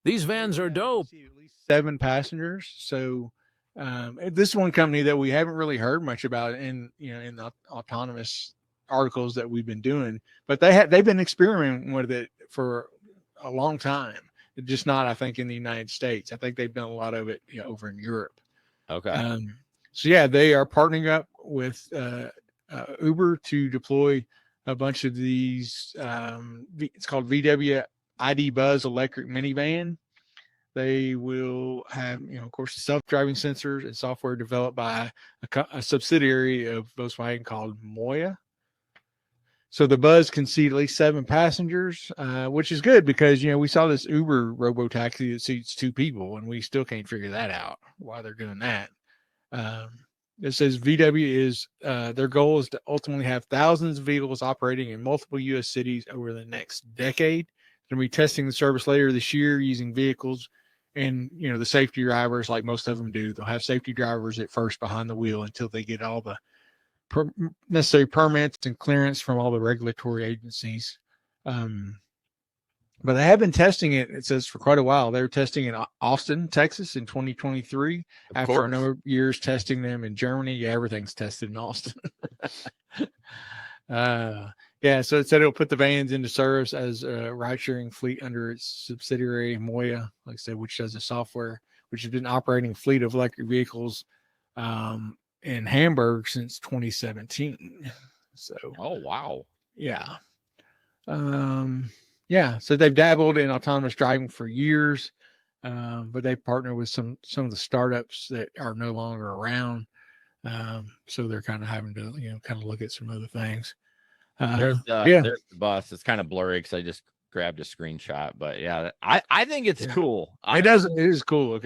These vans are dope. At least 7 passengers. So this is one company that we haven't really heard much about in the autonomous articles that we've been doing, but they've been experimenting with it for a long time. Just not, I think, in the United States. I think they've done a lot of it over in Europe. Okay. So yeah, they are partnering up with Uber to deploy a bunch of these. It's called VW ID Buzz electric minivan. They will have, of course, self-driving sensors and software developed by a subsidiary of Volkswagen called Moya. So the Buzz can seat at least 7 passengers, which is good because, we saw this Uber Robo taxi that seats 2 people, and we still can't figure that out why they're doing that. It says VW is their goal is to ultimately have thousands of vehicles operating in multiple U.S. cities over the next decade. They'll be testing the service later this year using vehicles and, the safety drivers, like most of them do. They'll have safety drivers at first behind the wheel until they get all the necessary permits and clearance from all the regulatory agencies. But they have been testing it, it says, for quite a while. They were testing in Austin, Texas in 2023. After a number of years testing them in Germany. Yeah, everything's tested in Austin. Yeah, so it said it'll put the vans into service as a ride-sharing fleet under its subsidiary Moya, like I said, which does the software, which has been operating a fleet of electric vehicles in Hamburg since 2017. So, oh wow, yeah, yeah. So they've dabbled in autonomous driving for years, but they partner with some of the startups that are no longer around. So they're kind of having to, kind of look at some other things. There's the bus. It's kind of blurry because I just grabbed a screenshot, but yeah, I think it's cool. It is cool. Okay.